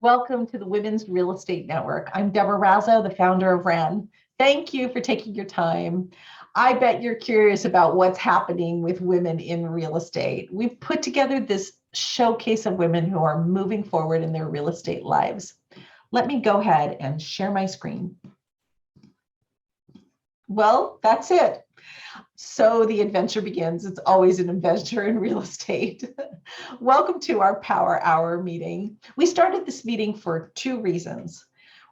Welcome to the Women's Real Estate Network. I'm Deborah Razzo, the founder of WREN. Thank you for taking your time. I bet you're curious about what's happening with women in real estate. We've put together this showcase of women who are moving forward in their real estate lives. Let me go ahead and share my screen. Well, that's it. So the adventure begins. It's always an adventure in real estate. Welcome to our Power Hour meeting. We started this meeting for two reasons.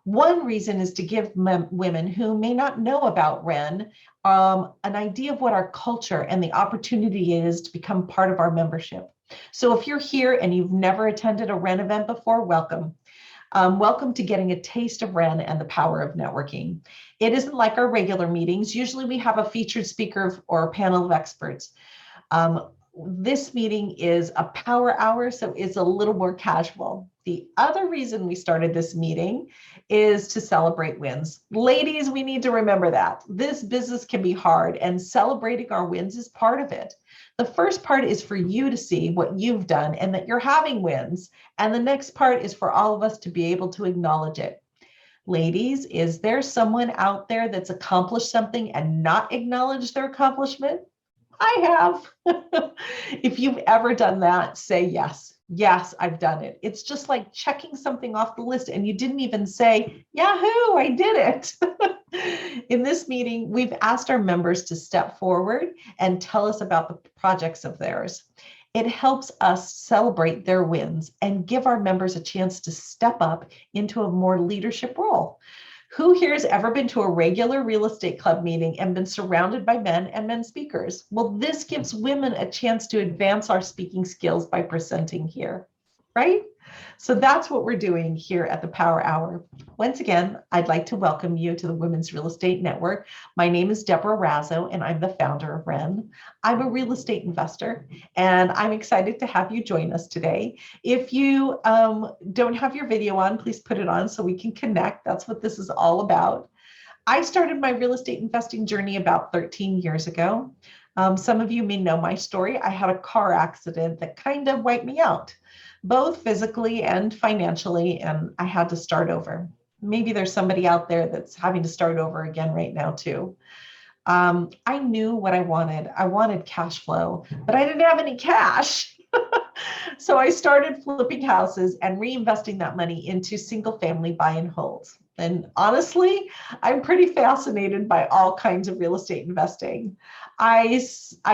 One reason is to give women who may not know about WREN an idea of what our culture and the opportunity is to become part of our membership. So if you're here and you've never attended a WREN event before, welcome. Welcome to getting a taste of WREN and the power of networking. It isn't like our regular meetings. Usually we have a featured speaker or a panel of experts. This meeting is a power hour, so it's a little more casual. The other reason we started this meeting is to celebrate wins. Ladies, we need to remember that. This business can be hard, and celebrating our wins is part of it. The first part is for you to see what you've done and that you're having wins. And the next part is for all of us to be able to acknowledge it. Ladies, is there someone out there that's accomplished something and not acknowledged their accomplishment? I have. If you've ever done that, say yes. Yes, I've done it. It's just like checking something off the list and you didn't even say, Yahoo, I did it. In this meeting, we've asked our members to step forward and tell us about the projects of theirs. It helps us celebrate their wins and give our members a chance to step up into a more leadership role. Who here has ever been to a regular real estate club meeting and been surrounded by men and men speakers? Well, this gives women a chance to advance our speaking skills by presenting here, right? So that's what we're doing here at the Power Hour. Once again, I'd like to welcome you to the Women's Real Estate Network. My name is Deborah Razzo, and I'm the founder of WREN. I'm a real estate investor, and I'm excited to have you join us today. If you don't have your video on, please put it on so we can connect. That's what this is all about. I started my real estate investing journey about 13 years ago. Some of you may know my story. I had a car accident that kind of wiped me out, both physically and financially, and I had to start over. Maybe there's somebody out there that's having to start over again right now too. I knew what I wanted. I wanted cash flow, but I didn't have any cash. So I started flipping houses and reinvesting that money into single family buy and holds. And honestly, I'm pretty fascinated by all kinds of real estate investing. I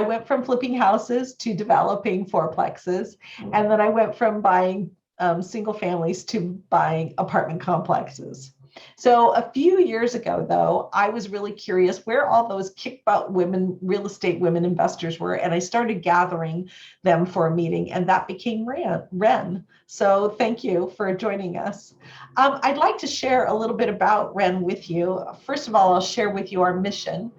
went from flipping houses to developing fourplexes, and then I went from buying single families to buying apartment complexes. So a few years ago, though, I was really curious where all those kick-butt women, real estate women investors were, and I started gathering them for a meeting, and that became WREN. So thank you for joining us. I'd like to share a little bit about WREN with you. First of all, I'll share with you our mission.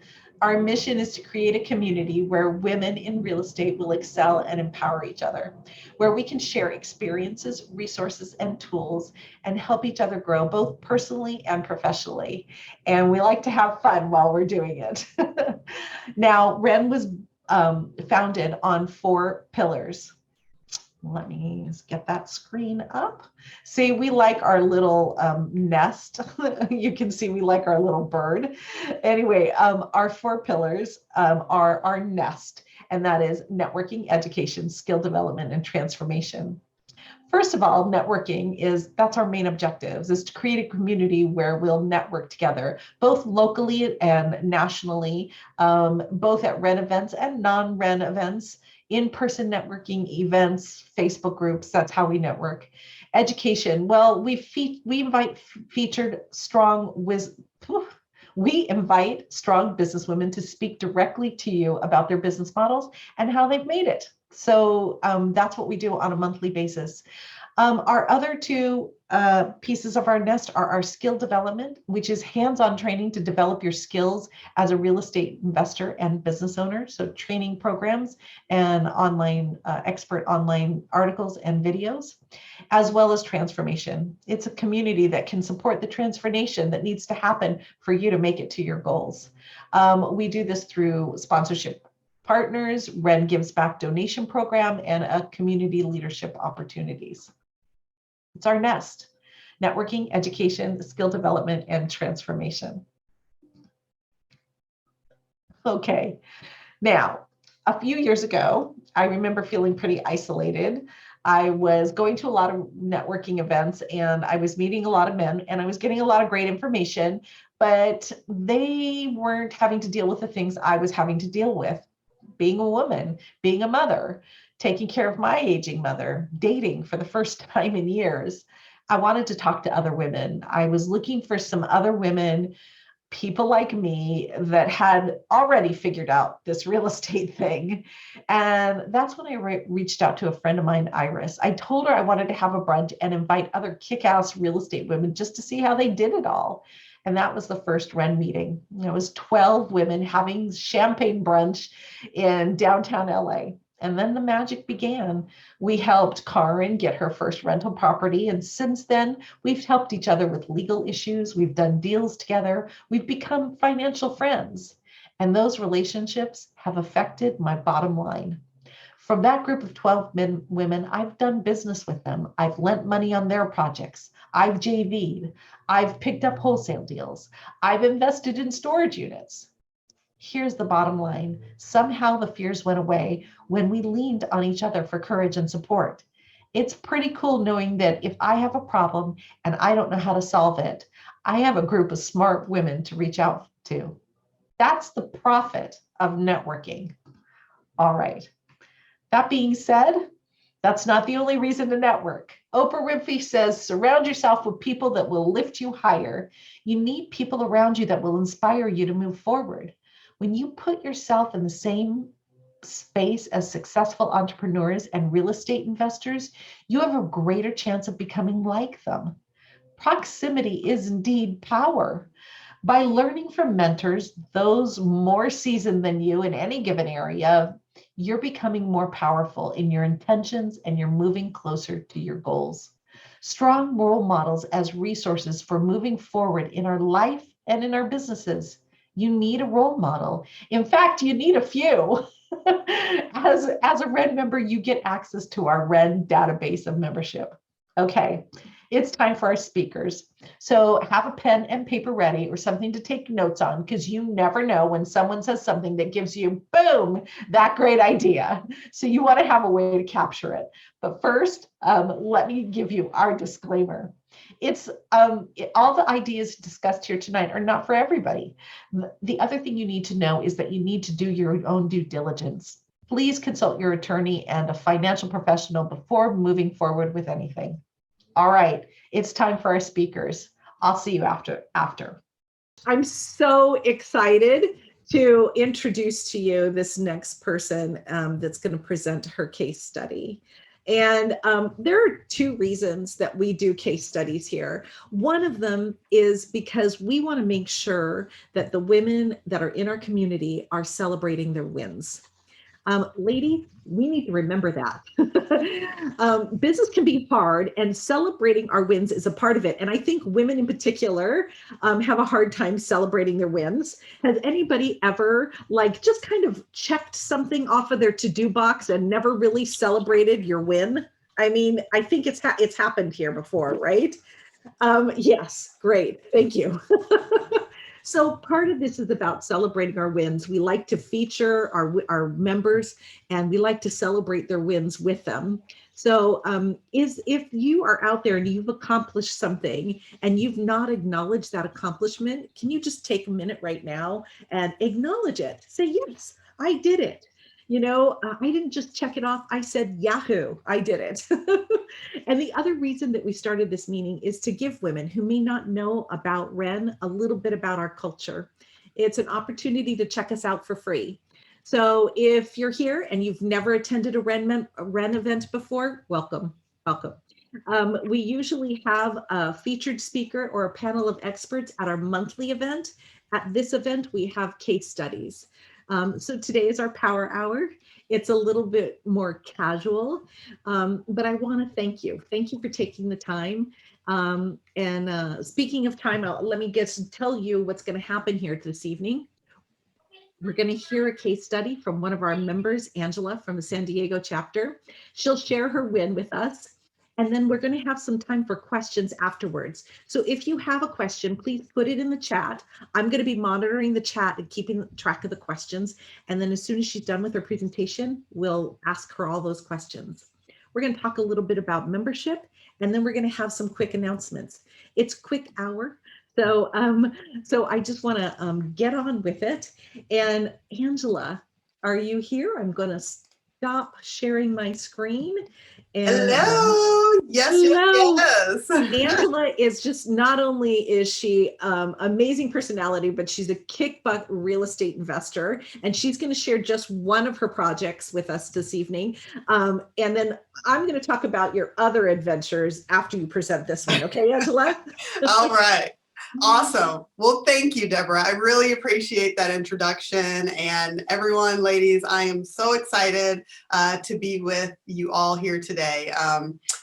Our mission is to create a community where women in real estate will excel and empower each other, where we can share experiences, resources, and tools and help each other grow both personally and professionally. And we like to have fun while we're doing it. Now, WREN was founded on 4 pillars. Let me get that screen up. See, we like our little nest. You can see we like our little bird. Anyway, our 4 pillars are our nest, and that is networking, education, skill development, and transformation. First of all, networking that's our main objectives, is to create a community where we'll network together, both locally and nationally, both at WREN events and non-WREN events, in-person networking events, Facebook groups. That's how we network. Education. Well, we invite strong businesswomen to speak directly to you about their business models and how they've made it. So that's what we do on a monthly basis. Our other 2 pieces of our nest are our skill development, which is hands-on training to develop your skills as a real estate investor and business owner. So training programs and expert online articles and videos, as well as transformation. It's a community that can support the transformation that needs to happen for you to make it to your goals. We do this through sponsorship partners, WREN Gives Back donation program, and a community leadership opportunities. It's our nest. networking, education, skill development, and transformation. Okay, now, a few years ago, I remember feeling pretty isolated. I was going to a lot of networking events and I was meeting a lot of men and I was getting a lot of great information, but they weren't having to deal with the things I was having to deal with. Being a woman, being a mother, taking care of my aging mother, dating for the first time in years. I wanted to talk to other women. I was looking for some other women, people like me, that had already figured out this real estate thing. And that's when I reached out to a friend of mine, Iris. I told her I wanted to have a brunch and invite other kick-ass real estate women just to see how they did it all. And that was the first WREN meeting. It was 12 women having champagne brunch in downtown LA. And then the magic began. We helped Karen get her first rental property. And since then, we've helped each other with legal issues. We've done deals together. We've become financial friends. And those relationships have affected my bottom line. From that group of 12 women, I've done business with them. I've lent money on their projects. I've JV'd. I've picked up wholesale deals. I've invested in storage units. Here's the bottom line. Somehow the fears went away when we leaned on each other for courage and support. It's pretty cool knowing that if I have a problem and I don't know how to solve it, I have a group of smart women to reach out to. That's the profit of networking. All right. That being said, that's not the only reason to network. Oprah Winfrey says, surround yourself with people that will lift you higher. You need people around you that will inspire you to move forward. When you put yourself in the same space as successful entrepreneurs and real estate investors, you have a greater chance of becoming like them. Proximity is indeed power. By learning from mentors, those more seasoned than you in any given area, you're becoming more powerful in your intentions and you're moving closer to your goals. Strong role models as resources for moving forward in our life and in our businesses. You need a role model. In fact, you need a few. As a WREN member, you get access to our WREN database of membership. Okay, it's time for our speakers. So have a pen and paper ready or something to take notes on, because you never know when someone says something that gives you, boom, that great idea. So you want to have a way to capture it. But first, let me give you our disclaimer. It's all the ideas discussed here tonight are not for everybody. The other thing you need to know is that you need to do your own due diligence. Please consult your attorney and a financial professional before moving forward with anything. All right, it's time for our speakers. I'll see you after. I'm so excited to introduce to you this next person that's going to present her case study. And there are two reasons that we do case studies here. One of them is because we want to make sure that the women that are in our community are celebrating their wins. Ladies, we need to remember that. Business can be hard, and celebrating our wins is a part of it. And I think women in particular have a hard time celebrating their wins. Has anybody ever just kind of checked something off of their to-do box and never really celebrated your win? I mean, I think it's happened here before, right? Yes, great, thank you. So part of this is about celebrating our wins. We like to feature our members and we like to celebrate their wins with them. So if you are out there and you've accomplished something and you've not acknowledged that accomplishment, can you just take a minute right now and acknowledge it? Say, yes, I did it. You know, I didn't just check it off. I said, Yahoo, I did it. And the other reason that we started this meeting is to give women who may not know about WREN a little bit about our culture. It's an opportunity to check us out for free. So if you're here and you've never attended a WREN event before, welcome, welcome. We usually have a featured speaker or a panel of experts at our monthly event. At this event, we have case studies. So today is our power hour. It's a little bit more casual, but I want to thank you. Thank you for taking the time. Speaking of time, let me tell you what's going to happen here this evening. We're going to hear a case study from one of our members, Angela, from the San Diego chapter. She'll share her win with us. And then we're going to have some time for questions afterwards. So if you have a question, please put it in the chat. I'm going to be monitoring the chat and keeping track of the questions. And then as soon as she's done with her presentation, we'll ask her all those questions. We're going to talk a little bit about membership, and then we're going to have some quick announcements. It's quick hour. So I just want to get on with it. And Angela, are you here? I'm going to stop sharing my screen. And, hello. Yes, hello. yes. Angela is just, not only is she amazing personality, but she's a kick butt real estate investor, and she's going to share just one of her projects with us this evening. And then I'm going to talk about your other adventures after you present this one. Okay, Angela? All right. Awesome. Well, thank you, Deborah. I really appreciate that introduction. And everyone, ladies, I am so excited to be with you all here today.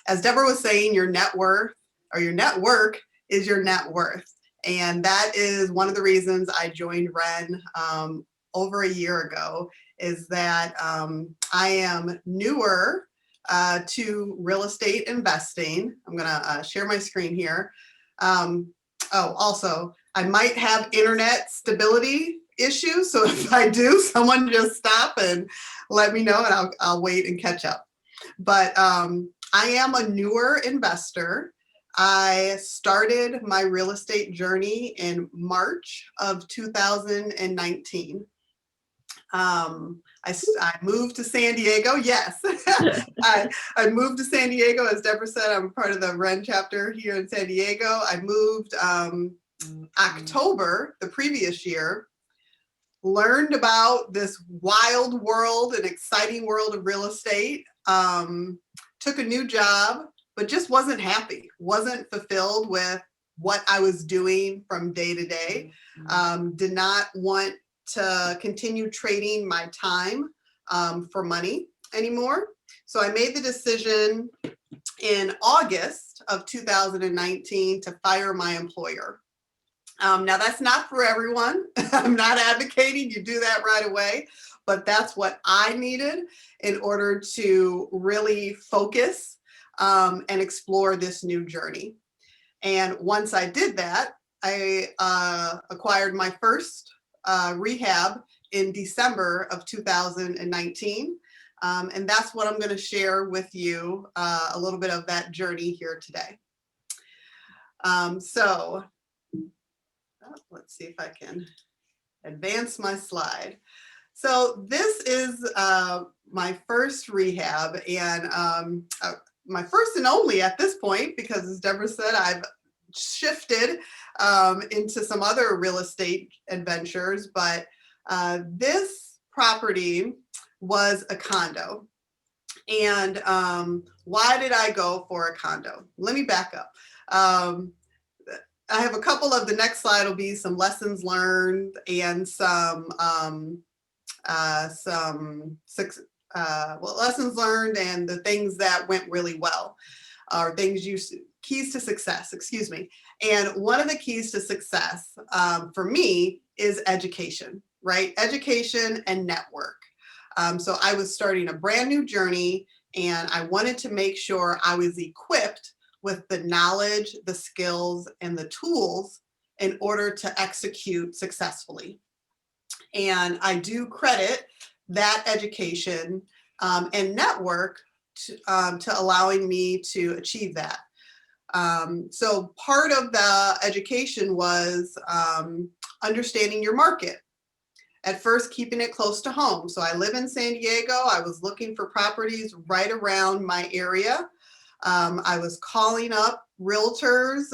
As Deborah was saying, your net worth or your network is your net worth. And that is one of the reasons I joined WREN over a year ago, is that I am newer to real estate investing. I'm going to share my screen here. Oh, also, I might have internet stability issues. So if I do, someone just stop and let me know, and I'll wait and catch up. But I am a newer investor. I started my real estate journey in March of 2019. I moved to San Diego. Yes, I moved to San Diego. As Deborah said, I'm part of the WREN chapter here in San Diego. I moved October the previous year, learned about this wild world and exciting world of real estate, took a new job, but just wasn't happy, wasn't fulfilled with what I was doing from day to day, did not want to continue trading my time for money anymore. So I made the decision in August of 2019 to fire my employer. Now that's not for everyone. I'm not advocating you do that right away, but that's what I needed in order to really focus and explore this new journey. And once I did that, I acquired my first rehab in December of 2019. And that's what I'm going to share with you, a little bit of that journey here today. So let's see if I can advance my slide. So this is my first rehab, and my first and only at this point, because as Deborah said, I've shifted into some other real estate adventures, but this property was a condo. And why did I go for a condo? Let me back up. I have a couple of, the next slide will be some lessons learned and some lessons learned and the things that went really well, or keys to success, excuse me. And one of the keys to success for me is education, right? Education and network. So I was starting a brand new journey, and I wanted to make sure I was equipped with the knowledge, the skills, and the tools in order to execute successfully. And I do credit that education and network to allowing me to achieve that. So part of the education was understanding your market. At first, keeping it close to home. So I live in San Diego. I was looking for properties right around my area. I was calling up realtors,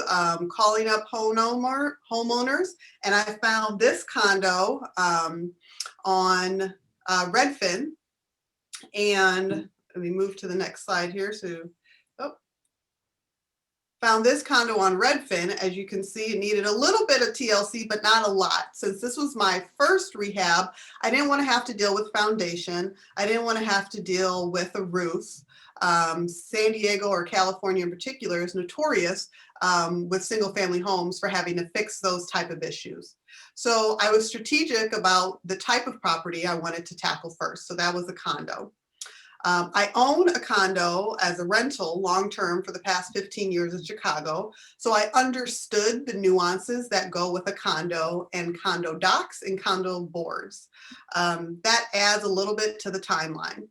calling up homeowners, and I found this condo on Redfin. And let me move to the next slide here. Found this condo on Redfin. As you can see, it needed a little bit of TLC, but not a lot. Since this was my first rehab, I didn't want to have to deal with foundation. I didn't want to have to deal with a roof. San Diego, or California in particular, is notorious with single family homes for having to fix those type of issues. So I was strategic about the type of property I wanted to tackle first. So that was a condo. I own a condo as a rental long-term for the past 15 years in Chicago. So I understood the nuances that go with a condo and condo docs and condo boards. That adds a little bit to the timeline.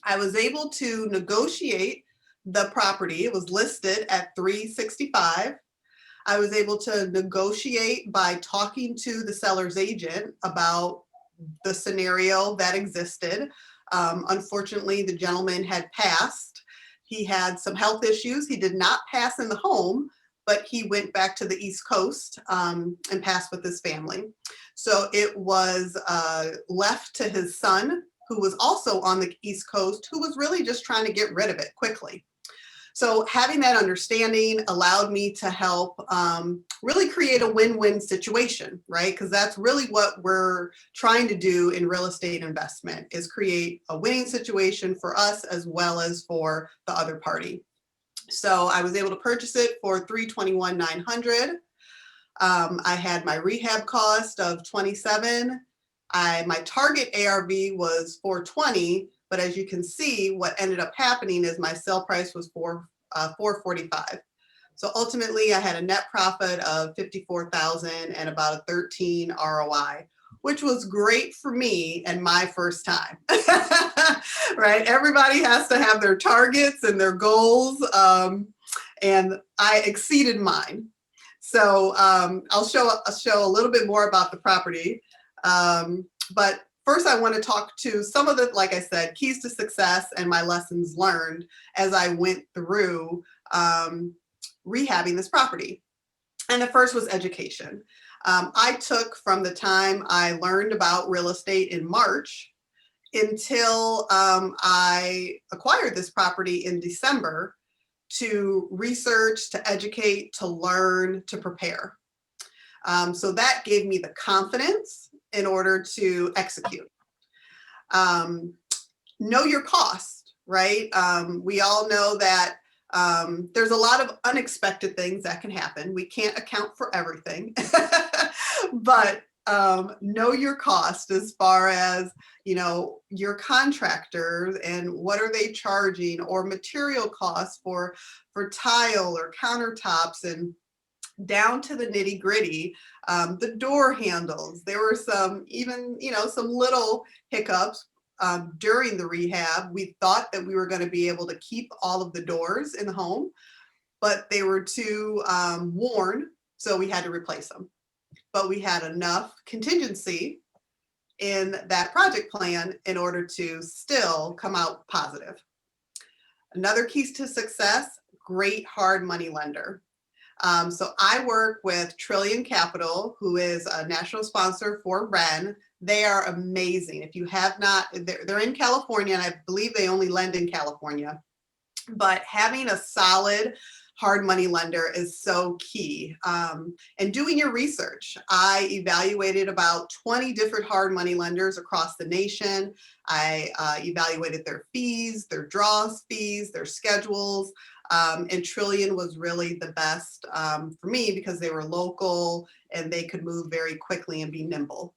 I was able to negotiate the property. It was listed at $365. I was able to negotiate by talking to the seller's agent about the scenario that existed. Unfortunately, the gentleman had passed. He had some health issues. He did not pass in the home, but he went back to the East Coast and passed with his family. So it was left to his son, who was also on the East Coast, who was really just trying to get rid of it quickly. So having that understanding allowed me to help really create a win-win situation, right? Because that's really what we're trying to do in real estate investment, is create a winning situation for us as well as for the other party. So I was able to purchase it for $321,900. I had my rehab cost of $27,000. My target ARV was $420,000, but as you can see, what ended up happening is my sale price was $445,000. So ultimately, I had a net profit of $54,000 and about a 13 ROI, which was great for me and my first time. Right? Everybody has to have their targets and their goals, and I exceeded mine. So I'll show a little bit more about the property. But first, I want to talk to some of the, like I said, keys to success and my lessons learned as I went through rehabbing this property. And the first was education. I took from the time I learned about real estate in March until I acquired this property in December to research, to educate, to learn, to prepare. So that gave me the confidence in order to execute. Know your cost, right? We all know that there's a lot of unexpected things that can happen. We can't account for everything, but know your cost as far as, you know, your contractors and what are they charging, or material costs for tile or countertops, and down to the nitty gritty, the door handles. There were some, even, you know, some little hiccups during the rehab. We thought that we were going to be able to keep all of the doors in the home, but they were too worn, so we had to replace them. But we had enough contingency in that project plan in order to still come out positive. Another key to success, great hard money lender. So I work with Trillion Capital, who is a national sponsor for WREN. They are amazing. If you have not, they're in California, and I believe they only lend in California. But having a solid hard money lender is so key. And doing your research. I evaluated about 20 different hard money lenders across the nation. I evaluated their fees, their draws fees, their schedules. And Trillion was really the best for me because they were local and they could move very quickly and be nimble.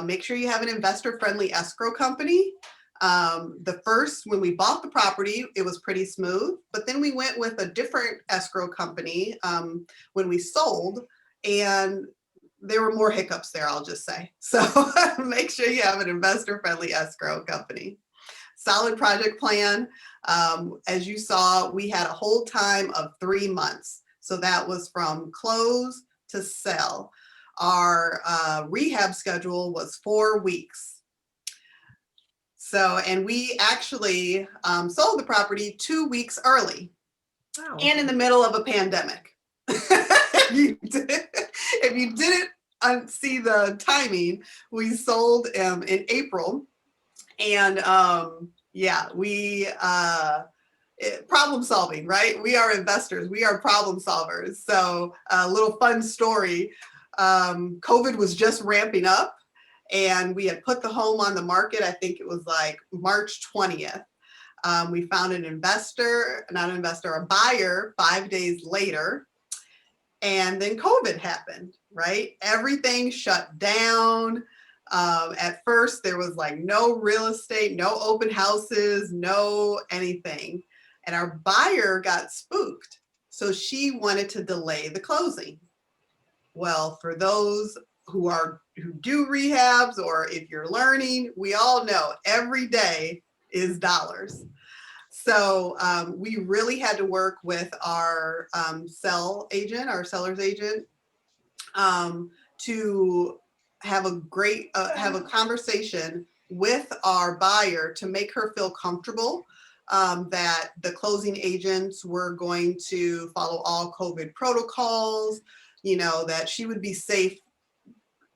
Make sure you have an investor-friendly escrow company. When we bought the property, it was pretty smooth, but then we went with a different escrow company when we sold, and there were more hiccups there, I'll just say. So make sure you have an investor-friendly escrow company. Solid project plan. As you saw, we had a hold time of 3 months. So that was from close to sell. Our rehab schedule was 4 weeks. So, and we actually sold the property 2 weeks early. Wow. And in the middle of a pandemic. If you didn't see the timing, we sold in April. And yeah, problem solving, right? We are investors, we are problem solvers. So a little fun story, COVID was just ramping up, and we had put the home on the market. I think it was like March 20th. We found a buyer 5 days later, and then COVID happened, right? Everything shut down. At first, there was like no real estate, no open houses, no anything. And our buyer got spooked. So she wanted to delay the closing. Well, for those who do rehabs, or if you're learning, we all know every day is dollars. So we really had to work with our seller's agent, to have a conversation with our buyer to make her feel comfortable that the closing agents were going to follow all COVID protocols, that she would be safe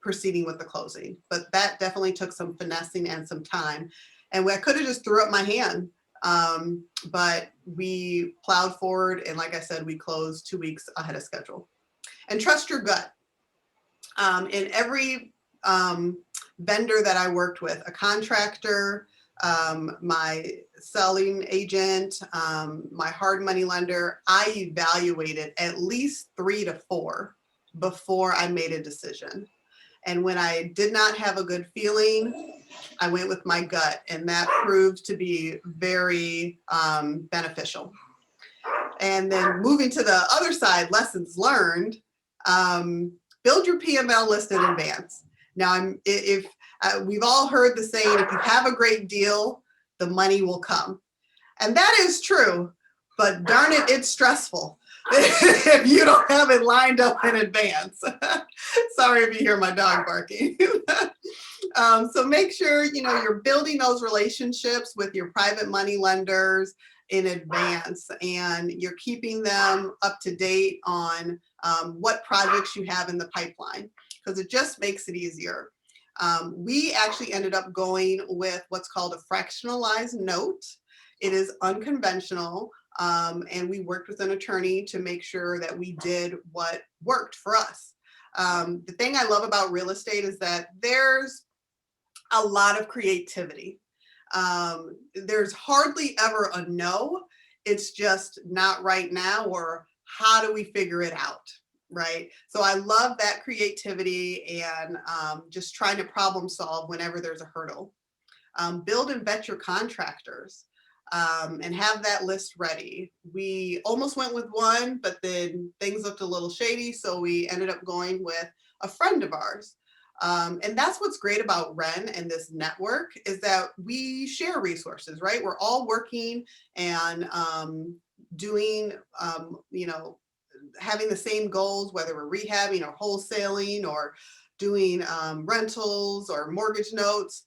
proceeding with the closing. But that definitely took some finessing and some time. And I could have just threw up my hand, but we plowed forward. And like I said, we closed 2 weeks ahead of schedule. And trust your gut. In every vendor that I worked with, a contractor, my selling agent, my hard money lender, I evaluated at least 3 to 4 before I made a decision. And when I did not have a good feeling, I went with my gut, and that proved to be very beneficial. And then moving to the other side, lessons learned, build your PML list in advance. Now, we've all heard the saying, if you have a great deal, the money will come. And that is true, but darn it, it's stressful if you don't have it lined up in advance. Sorry if you hear my dog barking. So make sure, you're building those relationships with your private money lenders in advance, and you're keeping them up to date on what projects you have in the pipeline, because it just makes it easier. We actually ended up going with what's called a fractionalized note. It is unconventional, and we worked with an attorney to make sure that we did what worked for us. The thing I love about real estate is that there's a lot of creativity. There's hardly ever a no. It's just not right now, or how do we figure it out, right? So I love that creativity and just trying to problem solve whenever there's a hurdle. Build and vet your contractors, and have that list ready. We almost went with one, but then things looked a little shady, so we ended up going with a friend of ours. And that's what's great about WREN and this network, is that we share resources, right? We're all working and doing, having the same goals, whether we're rehabbing or wholesaling or doing rentals or mortgage notes.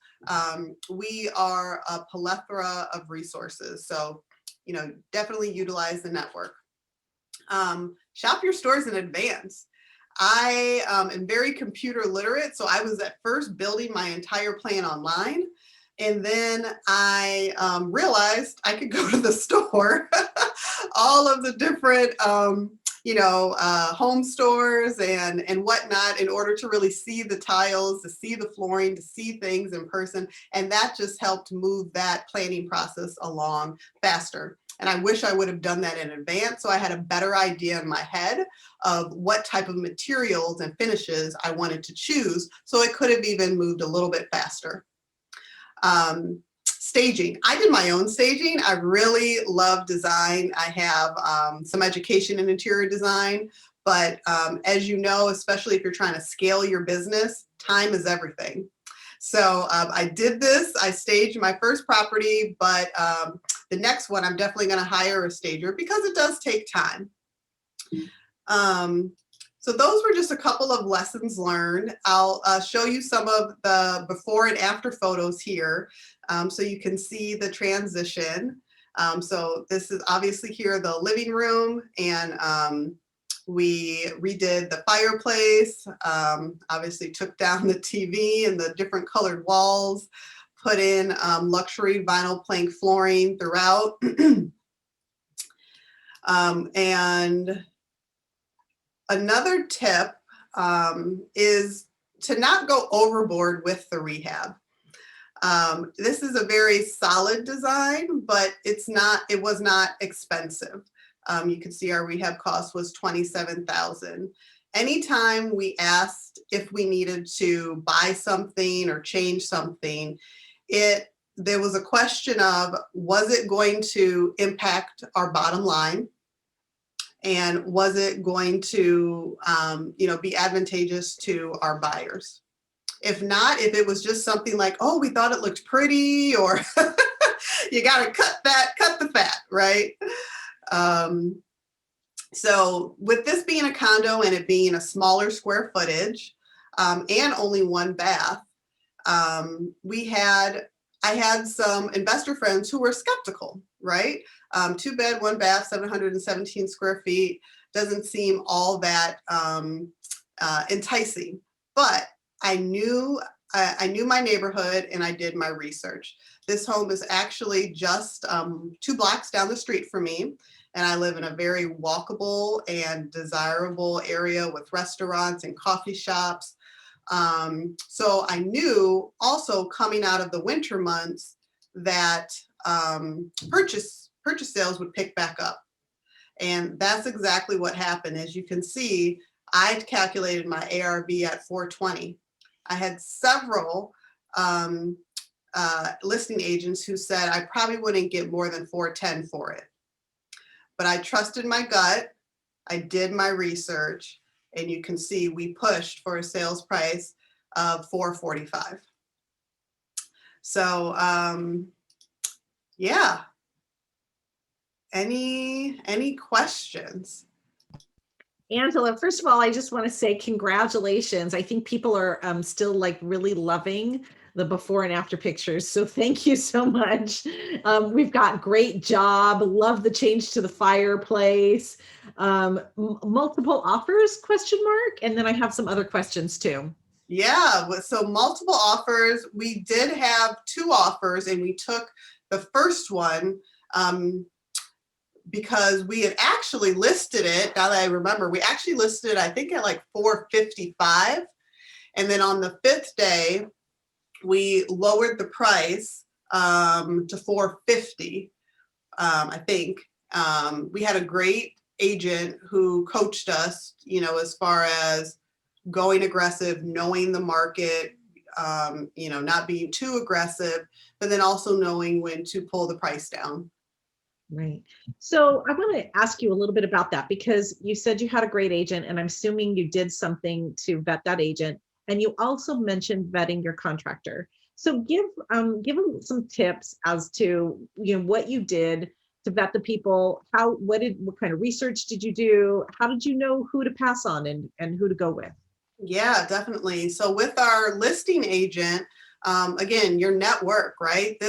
We are a plethora of resources. So, definitely utilize the network. Shop your stores in advance. I am very computer literate, so I was at first building my entire plan online, and then I realized I could go to the store, all of the different home stores and whatnot, in order to really see the tiles, to see the flooring, to see things in person, and that just helped move that planning process along faster. And I wish I would have done that in advance, so I had a better idea in my head of what type of materials and finishes I wanted to choose, so it could have even moved a little bit faster. Staging. I did my own staging. I really love design. I have some education in interior design, but as you know, especially if you're trying to scale your business, time is everything. So I did this. I staged my first property, but the next one, I'm definitely going to hire a stager because it does take time. So those were just a couple of lessons learned. I'll show you some of the before and after photos here, so you can see the transition. So this is obviously here the living room, and we redid the fireplace, obviously took down the TV and the different colored walls, put in luxury vinyl plank flooring throughout. And another tip is to not go overboard with the rehab. This is a very solid design, but it was not expensive. You can see our rehab cost was $27,000. anytime we asked if we needed to buy something or change something, there was a question of, was it going to impact our bottom line? And was it going to, be advantageous to our buyers? If not, if it was just something like, oh, we thought it looked pretty, or you got to cut the fat, right? So with this being a condo and it being a smaller square footage and only one bath, I had some investor friends who were skeptical, right? 2 bed, 1 bath, 717 square feet doesn't seem all that enticing, but I knew my neighborhood and I did my research. This home is actually just 2 blocks down the street from me, and I live in a very walkable and desirable area with restaurants and coffee shops. So I knew also coming out of the winter months that purchase sales would pick back up. And that's exactly what happened. As you can see, I calculated my ARV at 420. I had several listing agents who said I probably wouldn't get more than 410 for it. But I trusted my gut. I did my research, and you can see we pushed for a sales price of 445. So yeah. Any questions? Angela, first of all, I just want to say congratulations. I think people are still like really loving the before and after pictures. So thank you so much. We've got great job. Love the change to the fireplace. Multiple offers, question mark. And then I have some other questions too. Yeah, so multiple offers. We did have 2 offers, and we took the first one because we had actually listed it. Now that I remember, we actually listed it, I think, at like 455. And then on the 5th day, we lowered the price to 450, I think. We had a great agent who coached us, as far as going aggressive, knowing the market, not being too aggressive, but then also knowing when to pull the price down. Right. So I want to ask you a little bit about that, because you said you had a great agent, and I'm assuming you did something to vet that agent. And you also mentioned vetting your contractor. So give them some tips as to what you did to vet the people. What kind of research did you do? How did you know who to pass on and who to go with? Yeah, definitely. So with our listing agent, again, your network, right?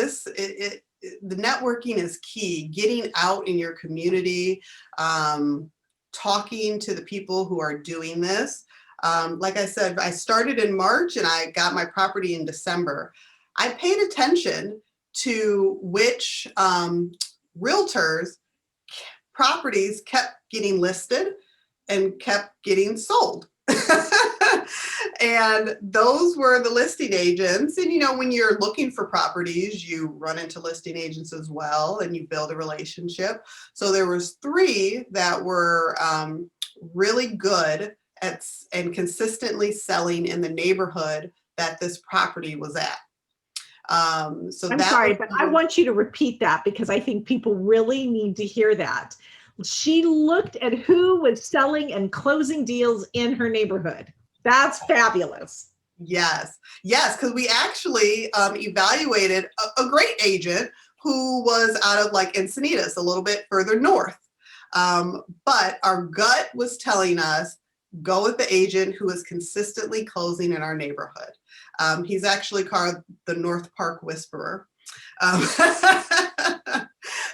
The networking is key. Getting out in your community, talking to the people who are doing this. Like I said, I started in March and I got my property in December. I paid attention to which realtors properties kept getting listed and kept getting sold. And those were the listing agents. And, when you're looking for properties, you run into listing agents as well, and you build a relationship. So there was 3 that were really good at and consistently selling in the neighborhood that this property was at. I'm sorry, but I want you to repeat that, because I think people really need to hear that. She looked at who was selling and closing deals in her neighborhood. That's fabulous. Yes, because we actually evaluated a great agent who was out of like Encinitas, a little bit further north. But our gut was telling us, go with the agent who is consistently closing in our neighborhood. He's actually called the North Park Whisperer.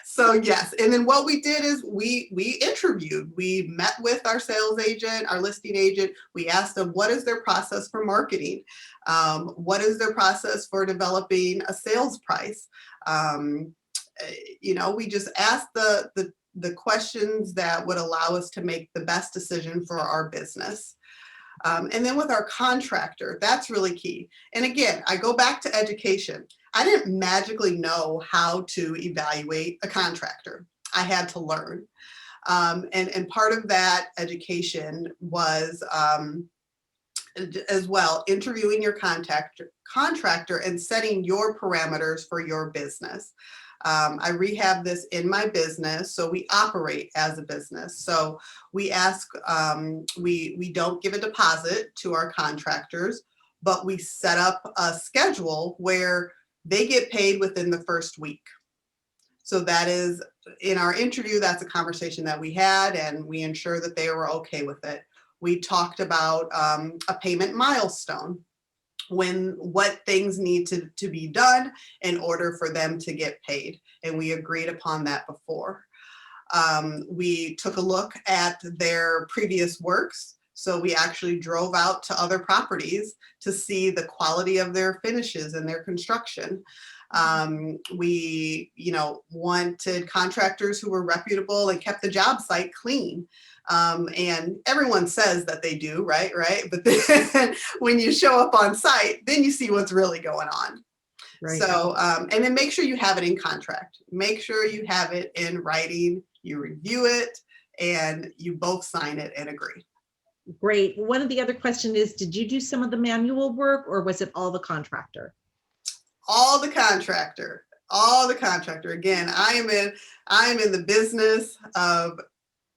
So yes, and then what we did is we interviewed. We met with our sales agent, our listing agent. We asked them, what is their process for marketing? What is their process for developing a sales price? We just asked the questions that would allow us to make the best decision for our business. And then with our contractor, that's really key. And again, I go back to education. I didn't magically know how to evaluate a contractor. I had to learn. And part of that education was as well interviewing your contractor and setting your parameters for your business. I rehab this in my business, so we operate as a business. So we ask, we don't give a deposit to our contractors, but we set up a schedule where they get paid within the first week. So that is, in our interview, that's a conversation that we had, and we ensure that they were okay with it. We talked about a payment milestone, what things need to be done in order for them to get paid. And we agreed upon that before. We took a look at their previous works. So we actually drove out to other properties to see the quality of their finishes and their construction. We, wanted contractors who were reputable and kept the job site clean. And everyone says that they do, right? But then when you show up on site, then you see what's really going on. Right. So, and then make sure you have it in contract. Make sure you have it in writing, you review it, and you both sign it and agree. Great. One of the other questions is, did you do some of the manual work, or was it all the contractor? All the contractor. Again, I am in the business of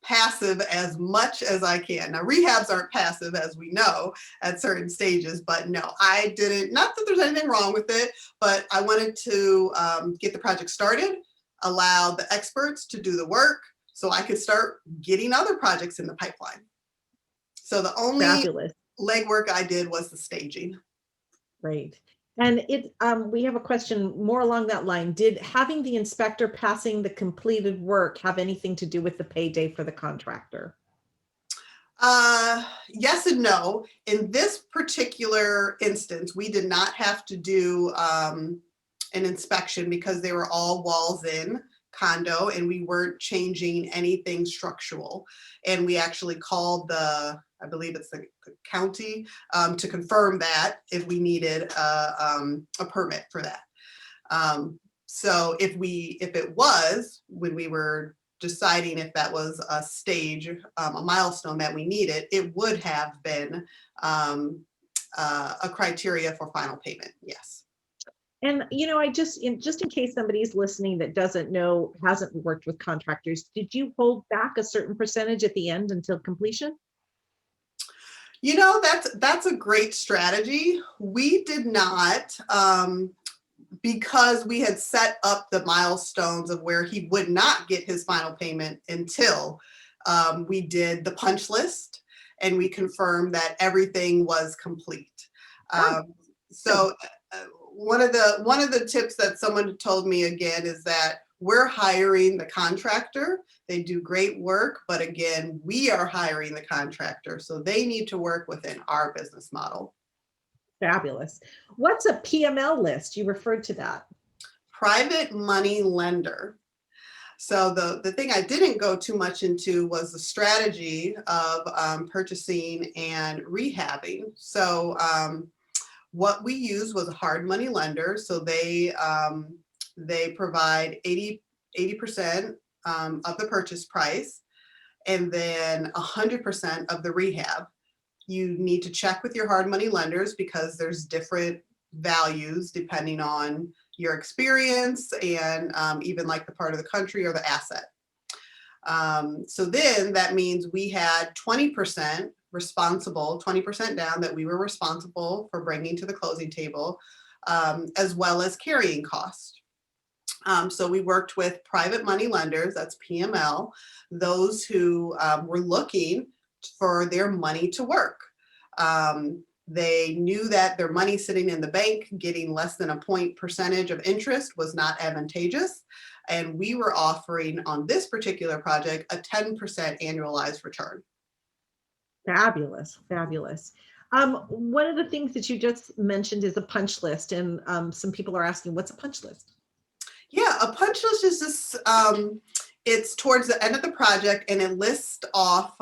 passive as much as I can. Now, rehabs aren't passive, as we know, at certain stages, but no, I didn't, not that there's anything wrong with it, but I wanted to get the project started, allow the experts to do the work so I could start getting other projects in the pipeline. So the only legwork I did was the staging. Great. And we have a question more along that line. Did having the inspector passing the completed work have anything to do with the payday for the contractor? Yes and no. In this particular instance, we did not have to do an inspection because they were all walls in condo and we weren't changing anything structural. And we actually called I believe it's the county, to confirm that if we needed a permit for that. So if it was, when we were deciding if that was a stage, a milestone that we needed, it would have been a criteria for final payment, yes. And, I just in case somebody's listening that doesn't know, hasn't worked with contractors, did you hold back a certain percentage at the end until completion? That's a great strategy. We did not, because we had set up the milestones of where he would not get his final payment until we did the punch list and we confirmed that everything was complete. So one of the tips that someone told me again is that we're hiring the contractor. They do great work, but again, we are hiring the contractor, so they need to work within our business model. Fabulous. What's a PML list? You referred to that. Private money lender. So the thing I didn't go too much into was the strategy of purchasing and rehabbing. So what we used was a hard money lender. So they provide 80% of the purchase price and then 100% of the rehab. You need to check with your hard money lenders because there's different values depending on your experience and even like the part of the country or the asset. So then that means we had 20% responsible, 20% down that we were responsible for bringing to the closing table, as well as carrying cost. So we worked with private money lenders, that's PML, those who were looking for their money to work. They knew that their money sitting in the bank getting less than a point percentage of interest was not advantageous. And we were offering on this particular project a 10% annualized return. Fabulous, fabulous. One of the things that you just mentioned is a punch list, and some people are asking, what's a punch list? Yeah, a punch list is just, it's towards the end of the project and it lists off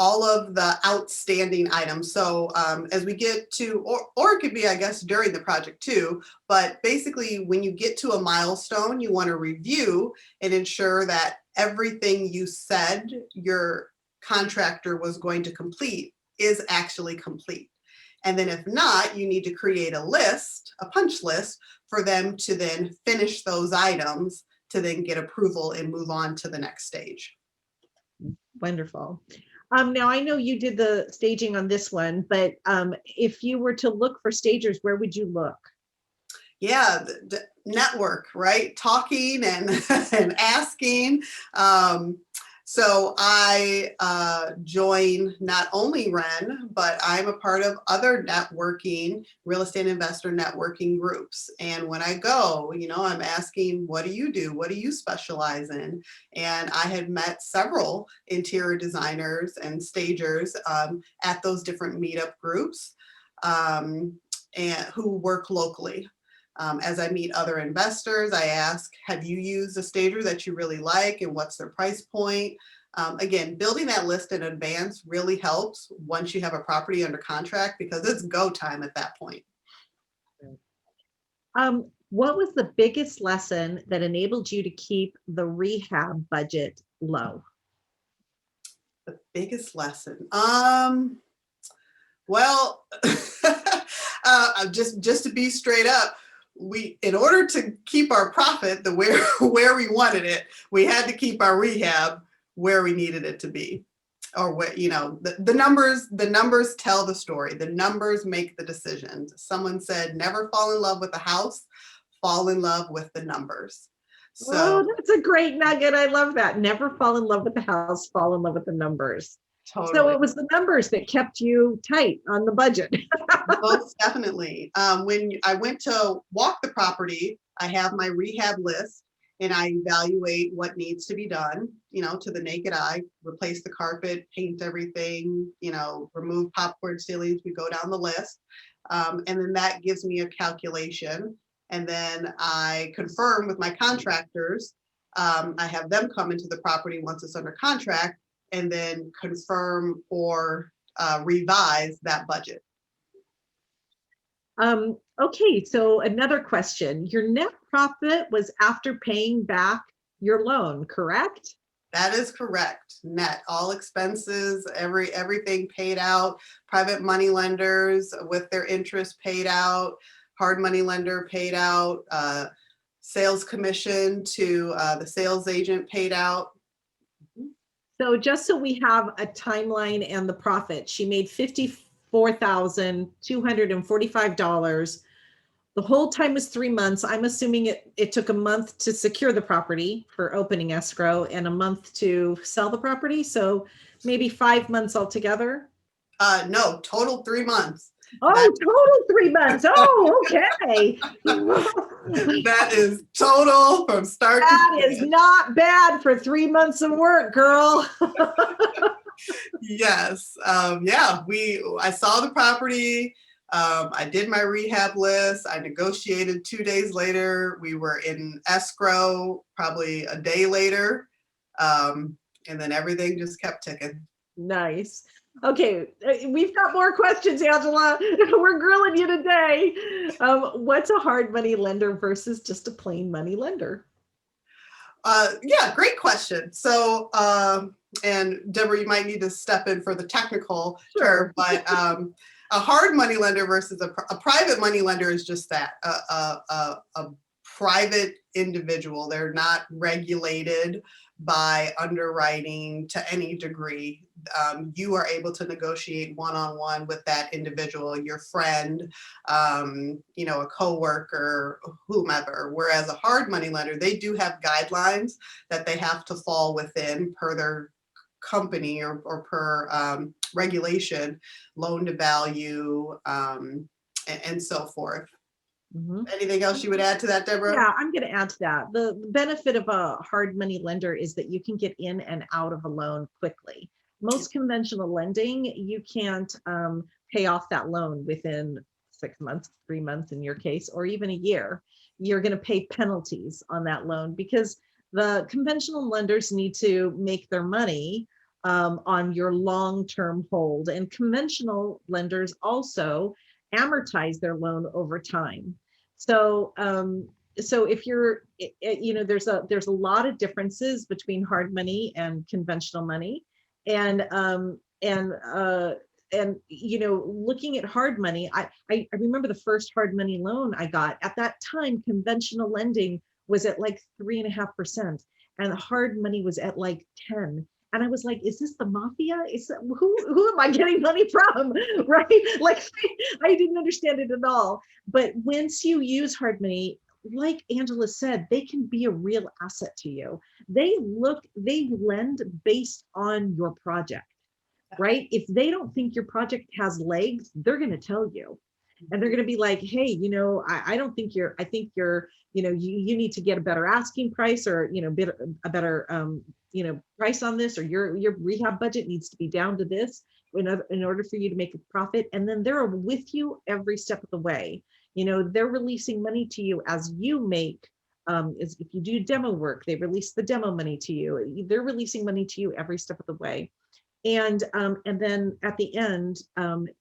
all of the outstanding items. So as we get to, or it could be, I guess, during the project too, but basically when you get to a milestone, you want to review and ensure that everything you said your contractor was going to complete is actually complete. And then if not, you need to create a list, a punch list, for them to then finish those items to then get approval and move on to the next stage. Wonderful. Now I know you did the staging on this one, but if you were to look for stagers, where would you look? Yeah, the network, right? Talking and and asking. So I join not only WREN, but I'm a part of other networking, real estate investor networking groups. And when I go, I'm asking, what do you do? What do you specialize in? And I had met several interior designers and stagers at those different meetup groups and who work locally. As I meet other investors, I ask, have you used a stager that you really like and what's their price point? Again, building that list in advance really helps once you have a property under contract because it's go time at that point. What was the biggest lesson that enabled you to keep the rehab budget low? The biggest lesson? Well, just to be straight up, in order to keep our profit where we wanted it, we had to keep our rehab where we needed it to be, or what, the numbers tell the story. The numbers make the decisions. Someone said, never fall in love with the house, fall in love with the numbers. So that's a great nugget. I love that. Never fall in love with the house, fall in love with the numbers. Totally. So it was the numbers that kept you tight on the budget. Most definitely. When I went to walk the property, I have my rehab list and I evaluate what needs to be done, to the naked eye, replace the carpet, paint everything, remove popcorn ceilings, we go down the list. And then that gives me a calculation. And then I confirm with my contractors. I have them come into the property once it's under contract and then confirm or revise that budget. Okay, so another question. Your net profit was after paying back your loan, correct? That is correct. Net, all expenses, everything paid out, private money lenders with their interest paid out, hard money lender paid out, sales commission to the sales agent paid out. So just so we have a timeline and the profit, she made $54,245. The whole time was 3 months. I'm assuming it took a month to secure the property for opening escrow and a month to sell the property. So maybe 5 months altogether. No, total 3 months. Oh, total 3 months. Oh, okay. That is total from start to That is not bad for 3 months of work, girl. Yes. Yeah, I saw the property. I did my rehab list. I negotiated 2 days later. We were in escrow probably a day later. And then everything just kept ticking. Nice. Okay, we've got more questions, Angela. We're grilling you today. What's a hard money lender versus just a plain money lender? Yeah, great question. So, and Deborah, you might need to step in for the technical term, but a hard money lender versus a private money lender is just that, a private individual. They're not regulated by underwriting to any degree. You are able to negotiate one-on-one with that individual, your friend, a coworker, whomever. Whereas a hard money lender, they do have guidelines that they have to fall within per their company or per regulation, loan to value, and so forth. Mm-hmm. Anything else you would add to that, Deborah? Yeah, I'm going to add to that. The benefit of a hard money lender is that you can get in and out of a loan quickly. Most conventional lending, you can't pay off that loan within 6 months, 3 months in your case, or even a year. You're going to pay penalties on that loan because the conventional lenders need to make their money on your long-term hold. And conventional lenders also amortize their loan over time. So so if you're, you know, there's a lot of differences between hard money and conventional money, and you know, looking at hard money, I remember the first hard money loan I got. At that time, conventional lending was at like 3.5%, and hard money was at like 10. And I was like, is this the mafia? Who am I getting money from? Right? Like, I didn't understand it at all. But once you use hard money, like Angela said, they can be a real asset to you. They lend based on your project, right? If they don't think your project has legs, they're going to tell you. And they're going to be like, hey, you know, I don't think I think you're, you know, you need to get a better asking price, or, you know, a better, you know, price on this, or your rehab budget needs to be down to this in order for you to make a profit. And then they're with you every step of the way. You know, they're releasing money to you as you make, if you do demo work, they release the demo money to you. They're releasing money to you every step of the way. And then at the end,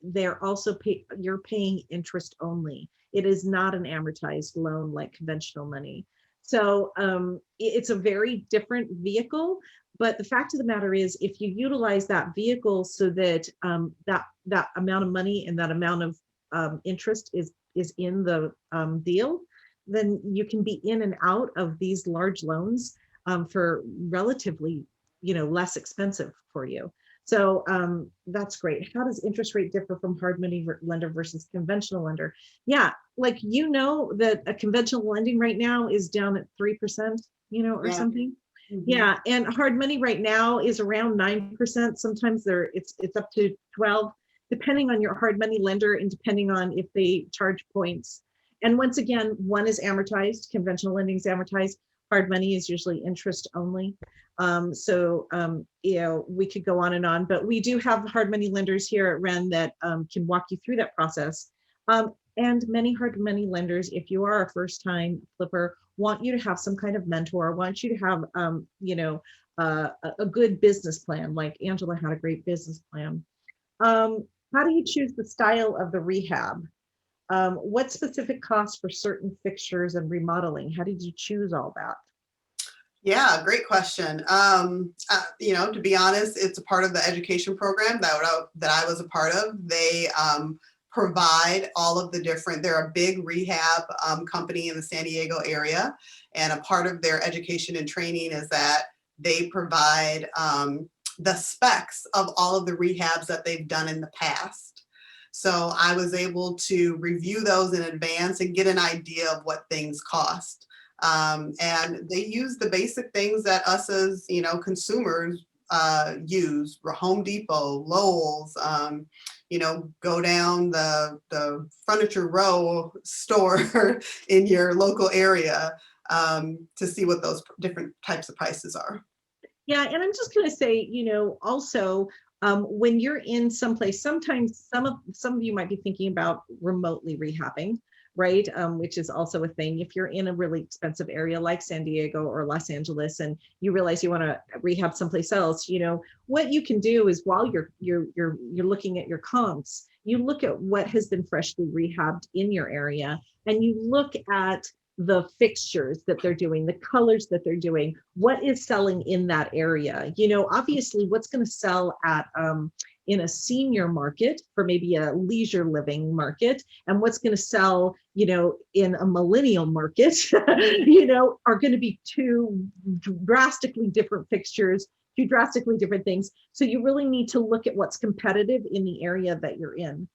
they're also you're paying interest only. It is not an amortized loan like conventional money. So it's a very different vehicle. But the fact of the matter is, if you utilize that vehicle so that that amount of money and that amount of interest is in the deal, then you can be in and out of these large loans for relatively, you know, less expensive for you. So that's great. How does interest rate differ from hard money lender versus conventional lender? Yeah, like, you know, that a conventional lending right now is down at 3%, you know, or something. Yeah, and hard money right now is around 9%. Sometimes it's up to 12, depending on your hard money lender and depending on if they charge points. And once again, one is amortized, conventional lending is amortized. Hard money is usually interest only. You know, we could go on and on, but we do have hard money lenders here at WREN that can walk you through that process. And many hard money lenders, if you are a first time flipper, want you to have some kind of mentor, want you to have, you know, a good business plan. Like Angela had a great business plan. How do you choose the style of the rehab? What specific costs for certain fixtures and remodeling? How did you choose all that? Yeah, great question. You know, to be honest, it's a part of the education program that I was a part of. They provide all of the different, they're a big rehab company in the San Diego area. And a part of their education and training is that they provide the specs of all of the rehabs that they've done in the past. So I was able to review those in advance and get an idea of what things cost. And they use the basic things that us as, you know, consumers use. Home Depot, Lowe's, you know, go down the furniture row store in your local area to see what those different types of prices are. Yeah, and I'm just going to say, you know, also, when you're in someplace, sometimes some of you might be thinking about remotely rehabbing, right? Which is also a thing. If you're in a really expensive area like San Diego or Los Angeles, and you realize you want to rehab someplace else, you know, what you can do is, while you're looking at your comps, you look at what has been freshly rehabbed in your area, and you look at the fixtures that they're doing, the colors that they're doing, what is selling in that area. You know, obviously what's going to sell at in a senior market for maybe a leisure living market, and what's going to sell, you know, in a millennial market, you know, are going to be two drastically different fixtures, two drastically different things. So you really need to look at what's competitive in the area that you're in.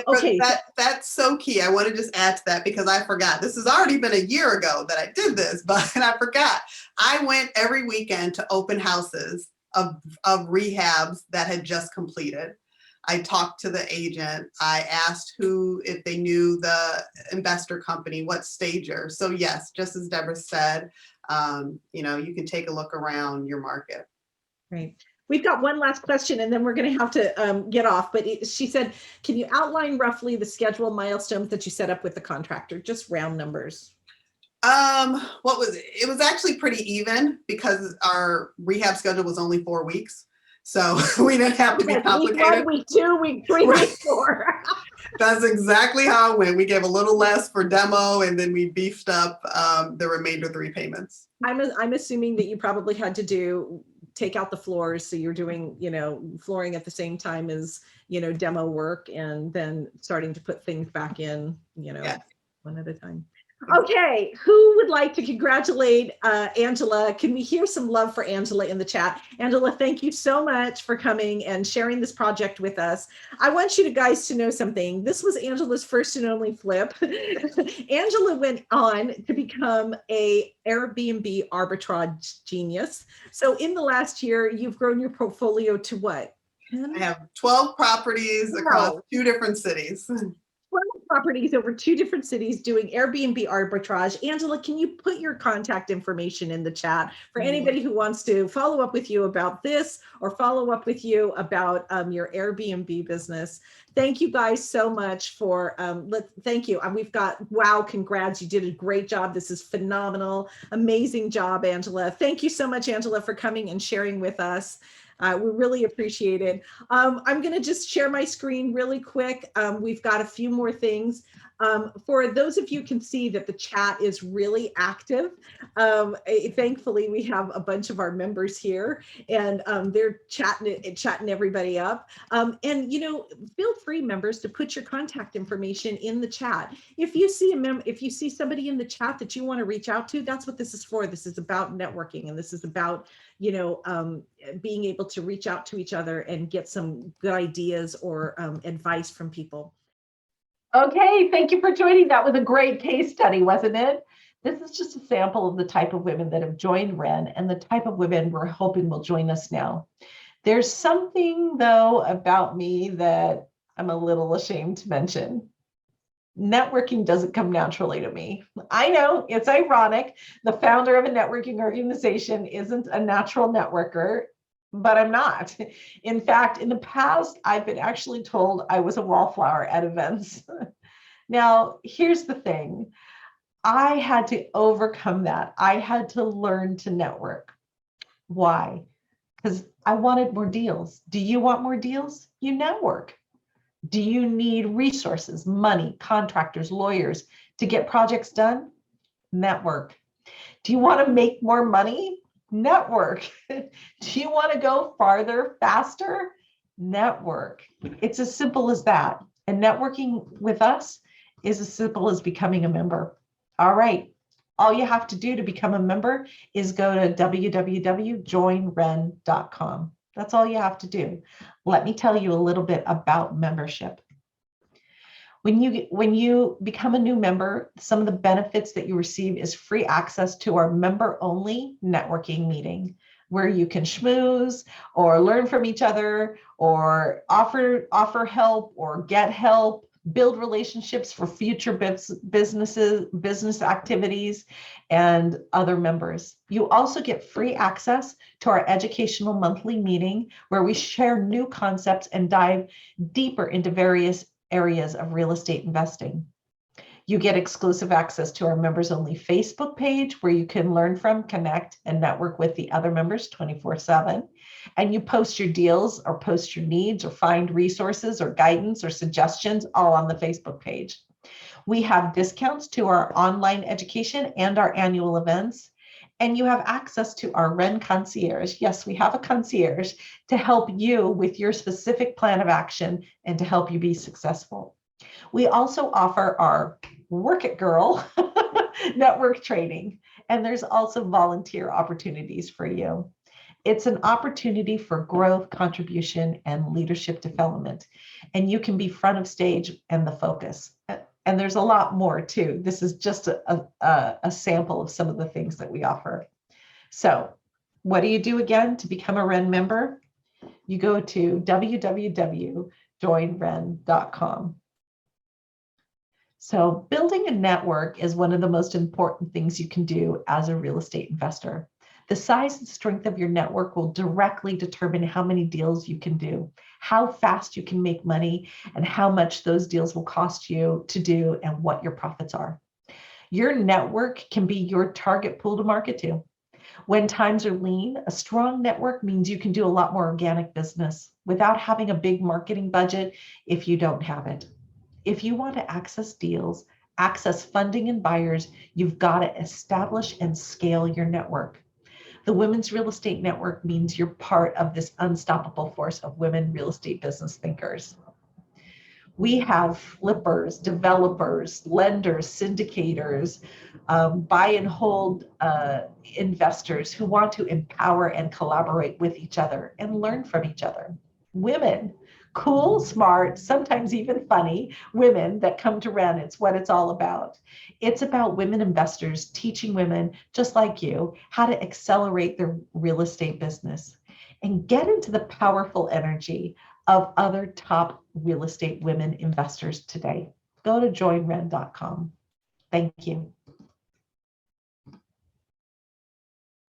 Okay. That's so key. I want to just add to that because I forgot. This has already been a year ago that I did this, but I forgot. I went every weekend to open houses of rehabs that had just completed. I talked to the agent. I asked if they knew the investor company, what stager. So yes, just as Deborah said, you know, you can take a look around your market. Right. We've got one last question and then we're going to have to get off. But she said, can you outline roughly the schedule milestones that you set up with the contractor? Just round numbers. What was it? It was actually pretty even because our rehab schedule was only 4 weeks. So we didn't have to be Like week complicated. 1, week 2, week 3, Right. week 4. That's exactly how it went. We gave a little less for demo, and then we beefed up the remainder of the repayments. I'm assuming that you probably had to take out the floors. So you're doing, flooring at the same time as, demo work, and then starting to put things back in, Yes. one at a time. Okay, who would like to congratulate Angela? Can we hear some love for Angela in the chat? Angela, thank you so much for coming and sharing this project with us. I want you guys to know something. This was Angela's first and only flip. Angela went on to become a Airbnb arbitrage genius. So in the last year, you've grown your portfolio to what? 10? I have 12 properties across 2 different cities. 12 properties over 2 different cities doing Airbnb arbitrage. Angela, can you put your contact information in the chat for anybody who wants to follow up with you about this or follow up with you about your Airbnb business? Thank you guys so much for, thank you. We've got, wow, congrats. You did a great job. This is phenomenal. Amazing job, Angela. Thank you so much, Angela, for coming and sharing with us. We really appreciate it. I'm going to just share my screen really quick. We've got a few more things. For those of you who can see that the chat is really active. Thankfully, we have a bunch of our members here, and they're chatting everybody up. And feel free, members, to put your contact information in the chat. If you see somebody in the chat that you want to reach out to, that's what this is for. This is about networking, and this is about being able to reach out to each other and get some good ideas or advice from people. Okay, thank you for joining. That was a great case study, wasn't it? This is just a sample of the type of women that have joined WREN and the type of women we're hoping will join us now. There's something, though, about me that I'm a little ashamed to mention. Networking doesn't come naturally to me. I know it's ironic. The founder of a networking organization isn't a natural networker, but I'm not. In fact, in the past, I've been actually told I was a wallflower at events. Now, here's the thing. I had to overcome that. I had to learn to network. Why? Because I wanted more deals. Do you want more deals? You network. Do you need resources, money, contractors, lawyers to get projects done? Network. Do you want to make more money? Network. Do you want to go farther, faster? Network. It's as simple as that. And networking with us is as simple as becoming a member. All right. All you have to do to become a member is go to www.joinwren.com. That's all you have to do. Let me tell you a little bit about membership. When you become a new member, some of the benefits that you receive is free access to our member-only networking meeting, where you can schmooze or learn from each other or offer help or get help, build relationships for future business activities, and other members. You also get free access to our educational monthly meeting, where we share new concepts and dive deeper into various areas of real estate investing. You get exclusive access to our members only Facebook page, where you can learn from, connect, and network with the other members 24/7. And you post your deals or post your needs or find resources or guidance or suggestions all on the Facebook page. We have discounts to our online education and our annual events. And you have access to our WREN concierge. Yes, we have a concierge to help you with your specific plan of action and to help you be successful. We also offer our Work It Girl network training, and there's also volunteer opportunities for you. It's an opportunity for growth, contribution, and leadership development, and you can be front of stage and the focus. And there's a lot more too. This is just a sample of some of the things that we offer. So what do you do again to become a WREN member? You go to www.joinwren.com. So building a network is one of the most important things you can do as a real estate investor. The size and strength of your network will directly determine how many deals you can do, how fast you can make money, and how much those deals will cost you to do and what your profits are. Your network can be your target pool to market to. When times are lean, a strong network means you can do a lot more organic business without having a big marketing budget if you don't have it. If you want to access deals, access funding and buyers, you've got to establish and scale your network. The Women's Real Estate Network means you're part of this unstoppable force of women real estate business thinkers. We have flippers, developers, lenders, syndicators, buy and hold investors who want to empower and collaborate with each other and learn from each other. Women, cool, smart, sometimes even funny women that come to WREN. It's what it's all about. It's about women investors teaching women just like you how to accelerate their real estate business and get into the powerful energy of other top real estate women investors today. Go to joinwren.com. Thank you.